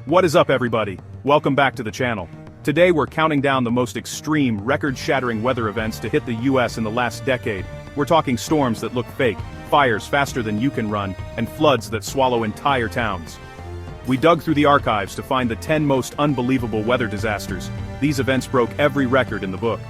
What is up, everybody? Welcome back to the channel. Today we're counting down the most extreme, record-shattering weather events to hit the US in the last decade. We're talking storms that look fake, fires faster than you can run, and floods that swallow entire towns. We dug through the archives to find the 10 most unbelievable weather disasters. These events broke every record in the book.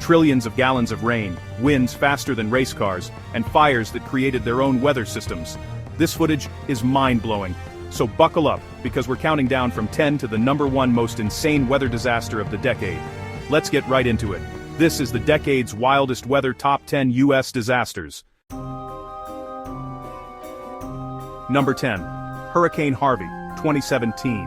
Trillions of gallons of rain, winds faster than race cars, and fires that created their own weather systems. This footage is mind-blowing. So buckle up, because we're counting down from 10 to the #1 most insane weather disaster of the decade. Let's get right into it. This is the decade's wildest weather top 10 US disasters. Number 10. Hurricane Harvey, 2017.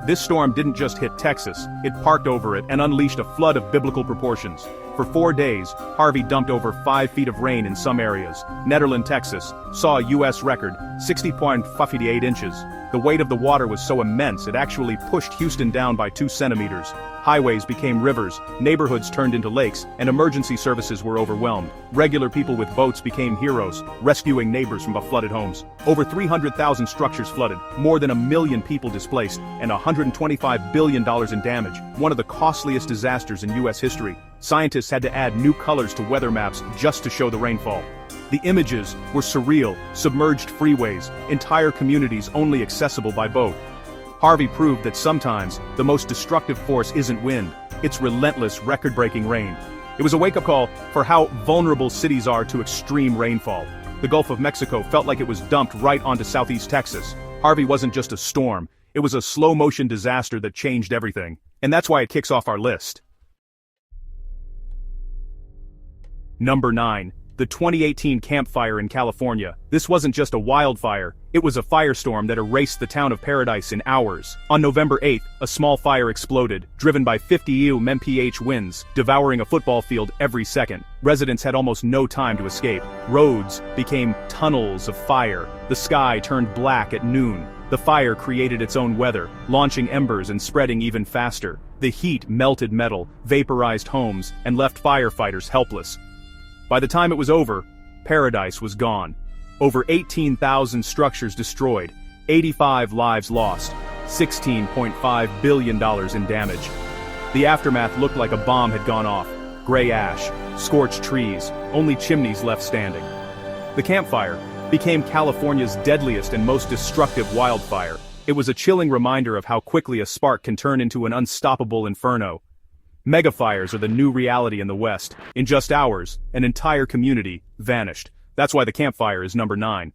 This storm didn't just hit Texas, it parked over it and unleashed a flood of biblical proportions. For 4 days, Harvey dumped over 5 feet of rain in some areas. Nederland, Texas, saw a US record, 60.58 inches. The weight of the water was so immense it actually pushed Houston down by 2 centimeters. Highways became rivers, neighborhoods turned into lakes, and emergency services were overwhelmed. Regular people with boats became heroes, rescuing neighbors from flooded homes. Over 300,000 structures flooded, more than 1 million people displaced, and $125 billion in damage, one of the costliest disasters in US history. Scientists had to add new colors to weather maps just to show the rainfall. The images were surreal, submerged freeways, entire communities only accessible by boat. Harvey proved that sometimes, the most destructive force isn't wind, it's relentless, record-breaking rain. It was a wake-up call for how vulnerable cities are to extreme rainfall. The Gulf of Mexico felt like it was dumped right onto southeast Texas. Harvey wasn't just a storm, it was a slow-motion disaster that changed everything. And that's why it kicks off our list. Number 9. The 2018 Camp Fire in California. This wasn't just a wildfire, it was a firestorm that erased the town of Paradise in hours. On November 8th, a small fire exploded, driven by 50 mph winds, devouring a football field every second. Residents had almost no time to escape. Roads became tunnels of fire. The sky turned black at noon. The fire created its own weather, launching embers and spreading even faster. The heat melted metal, vaporized homes, and left firefighters helpless. By the time it was over, Paradise was gone. Over 18,000 structures destroyed, 85 lives lost, $16.5 billion in damage. The aftermath looked like a bomb had gone off. Gray ash, scorched trees, only chimneys left standing. The Camp Fire became California's deadliest and most destructive wildfire. It was a chilling reminder of how quickly a spark can turn into an unstoppable inferno. Megafires are the new reality in the West. In just hours, an entire community vanished. That's why the Camp Fire is number 9.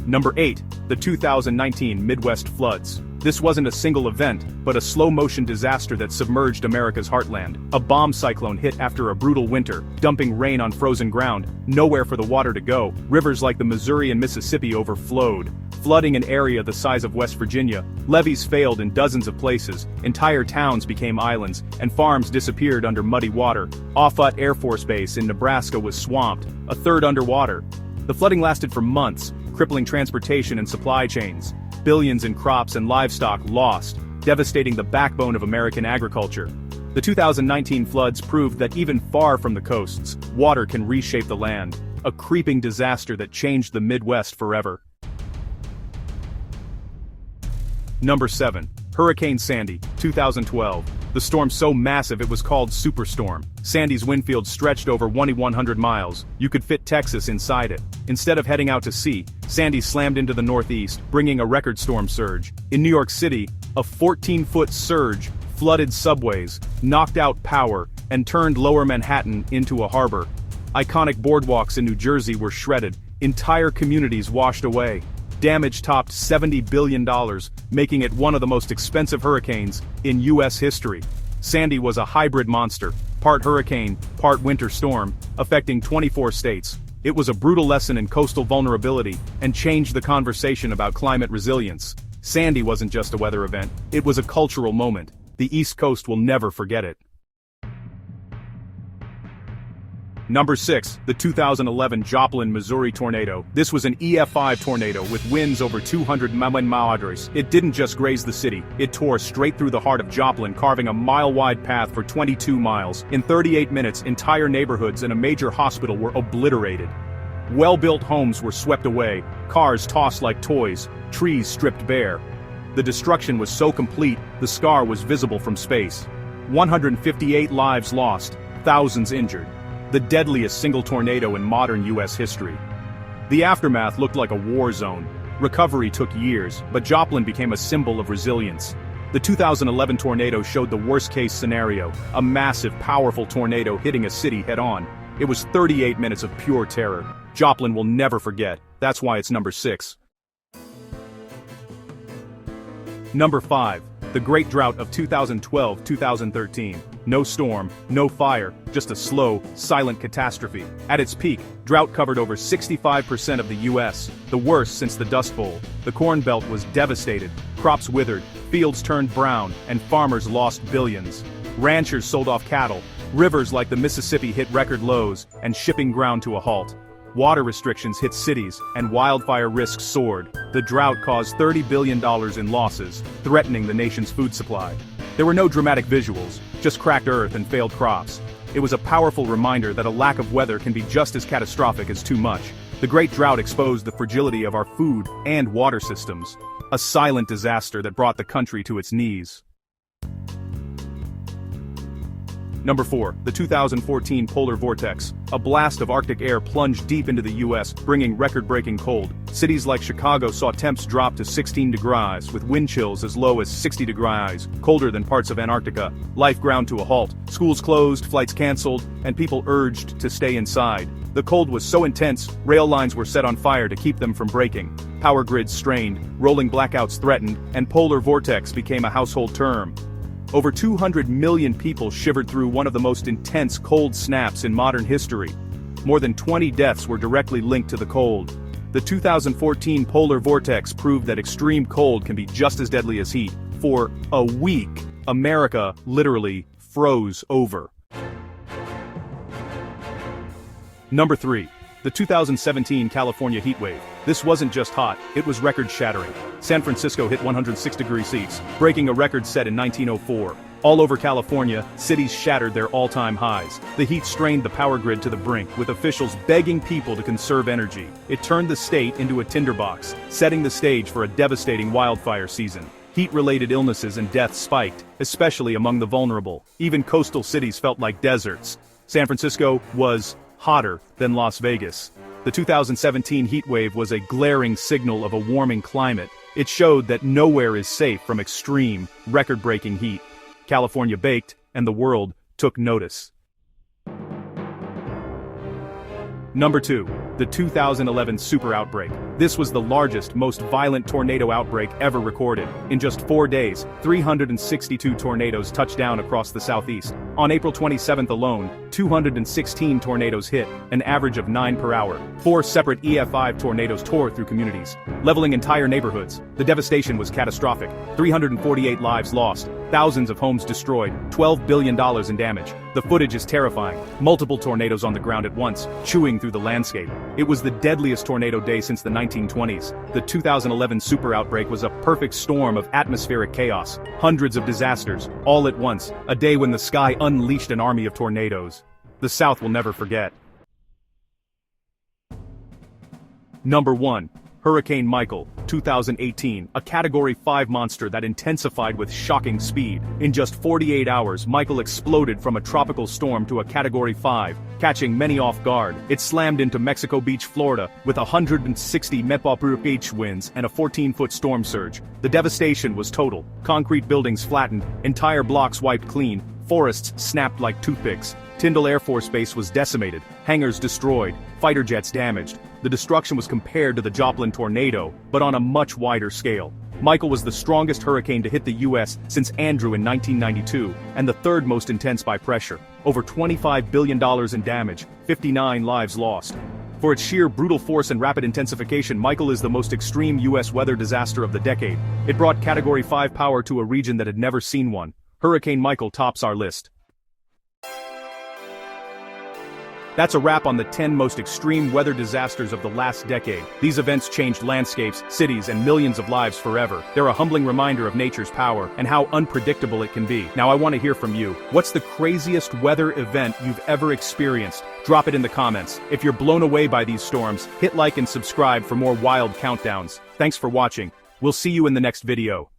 Number 8. The 2019 Midwest floods. This wasn't a single event, but a slow-motion disaster that submerged America's heartland. A bomb cyclone hit after a brutal winter, dumping rain on frozen ground, nowhere for the water to go. Rivers like the Missouri and Mississippi overflowed, flooding an area the size of West Virginia. Levees failed in dozens of places, entire towns became islands, and farms disappeared under muddy water. Offutt Air Force Base in Nebraska was swamped, a third underwater. The flooding lasted for months, crippling transportation and supply chains. Billions in crops and livestock lost, devastating the backbone of American agriculture. The 2019 floods proved that even far from the coasts, water can reshape the land, a creeping disaster that changed the Midwest forever. Number 7. Hurricane Sandy, 2012. The storm so massive it was called Superstorm. Sandy's wind field stretched over 2,100 miles. You could fit Texas inside it. Instead of heading out to sea, Sandy slammed into the northeast, bringing a record storm surge. In New York City, a 14-foot surge flooded subways, knocked out power, and turned Lower Manhattan into a harbor. Iconic boardwalks in New Jersey were shredded, entire communities washed away. Damage topped $70 billion, making it one of the most expensive hurricanes in US history. Sandy was a hybrid monster, part hurricane, part winter storm, affecting 24 states. It was a brutal lesson in coastal vulnerability and changed the conversation about climate resilience. Sandy wasn't just a weather event, it was a cultural moment. The East Coast will never forget it. Number 6. The 2011 Joplin, Missouri tornado. This was an EF5 tornado with winds over 200 miles. It didn't just graze the city, it tore straight through the heart of Joplin, carving a mile-wide path for 22 miles. In 38 minutes, entire neighborhoods and a major hospital were obliterated. Well-built homes were swept away, cars tossed like toys, trees stripped bare. The destruction was so complete, the scar was visible from space. 158 lives lost, thousands injured. The deadliest single tornado in modern U.S. history. The aftermath looked like a war zone. Recovery took years, but Joplin became a symbol of resilience. The 2011 tornado showed the worst-case scenario, a massive, powerful tornado hitting a city head-on. It was 38 minutes of pure terror. Joplin will never forget. That's why it's number 6. Number 5. The Great Drought of 2012-2013. No storm, no fire, just a slow, silent catastrophe. At its peak, drought covered over 65% of the U.S., the worst since the Dust Bowl. The Corn Belt was devastated, crops withered, fields turned brown, and farmers lost billions. Ranchers sold off cattle, rivers like the Mississippi hit record lows, and shipping ground to a halt. Water restrictions hit cities, and wildfire risks soared. The drought caused $30 billion in losses, threatening the nation's food supply. There were no dramatic visuals, just cracked earth and failed crops. It was a powerful reminder that a lack of weather can be just as catastrophic as too much. The Great Drought exposed the fragility of our food and water systems. A silent disaster that brought the country to its knees. Number 4. The 2014 Polar Vortex. A blast of Arctic air plunged deep into the U.S., bringing record-breaking cold. Cities like Chicago saw temps drop to 16 degrees, with wind chills as low as 60 degrees, colder than parts of Antarctica. Life ground to a halt, schools closed, flights canceled, and people urged to stay inside. The cold was so intense, rail lines were set on fire to keep them from breaking. Power grids strained, rolling blackouts threatened, and polar vortex became a household term. Over 200 million people shivered through one of the most intense cold snaps in modern history. More than 20 deaths were directly linked to the cold. The 2014 polar vortex proved that extreme cold can be just as deadly as heat. For a week, America literally froze over. Number 3. The 2017 California heatwave. This wasn't just hot, it was record-shattering. San Francisco hit 106 degrees Celsius, breaking a record set in 1904. All over California, cities shattered their all-time highs. The heat strained the power grid to the brink, with officials begging people to conserve energy. It turned the state into a tinderbox, setting the stage for a devastating wildfire season. Heat-related illnesses and deaths spiked, especially among the vulnerable. Even coastal cities felt like deserts. San Francisco was hotter than Las Vegas. The 2017 heatwave was a glaring signal of a warming climate. It showed that nowhere is safe from extreme, record-breaking heat. California baked, and the world took notice. Number 2. The 2011 super outbreak. This was the largest, most violent tornado outbreak ever recorded. In just 4 days, 362 tornadoes touched down across the southeast. On April 27th alone, 216 tornadoes hit, an average of 9 per hour. 4 separate EF5 tornadoes tore through communities, leveling entire neighborhoods. The devastation was catastrophic. 348 lives lost, thousands of homes destroyed, $12 billion in damage. The footage is terrifying. Multiple tornadoes on the ground at once, chewing through the landscape. It was the deadliest tornado day since the 1920s. The 2011 super outbreak was a perfect storm of atmospheric chaos. Hundreds of disasters, all at once. A day when the sky unleashed an army of tornadoes. The South will never forget. Number 1. Hurricane Michael, 2018, a Category 5 monster that intensified with shocking speed. In just 48 hours, Michael exploded from a tropical storm to a Category 5, catching many off guard. It slammed into Mexico Beach, Florida, with 160 mph winds and a 14-foot storm surge. The devastation was total. Concrete buildings flattened, entire blocks wiped clean, forests snapped like toothpicks. Tyndall Air Force Base was decimated, hangars destroyed, fighter jets damaged. The destruction was compared to the Joplin tornado, but on a much wider scale. Michael was the strongest hurricane to hit the U.S. since Andrew in 1992, and the third most intense by pressure. Over $25 billion in damage, 59 lives lost. For its sheer brutal force and rapid intensification, Michael is the most extreme U.S. weather disaster of the decade. It brought Category 5 power to a region that had never seen one. Hurricane Michael tops our list. That's a wrap on the 10 most extreme weather disasters of the last decade. These events changed landscapes, cities, and millions of lives forever. They're a humbling reminder of nature's power and how unpredictable it can be. Now I want to hear from you. What's the craziest weather event you've ever experienced? Drop it in the comments. If you're blown away by these storms, hit like and subscribe for more wild countdowns. Thanks for watching. We'll see you in the next video.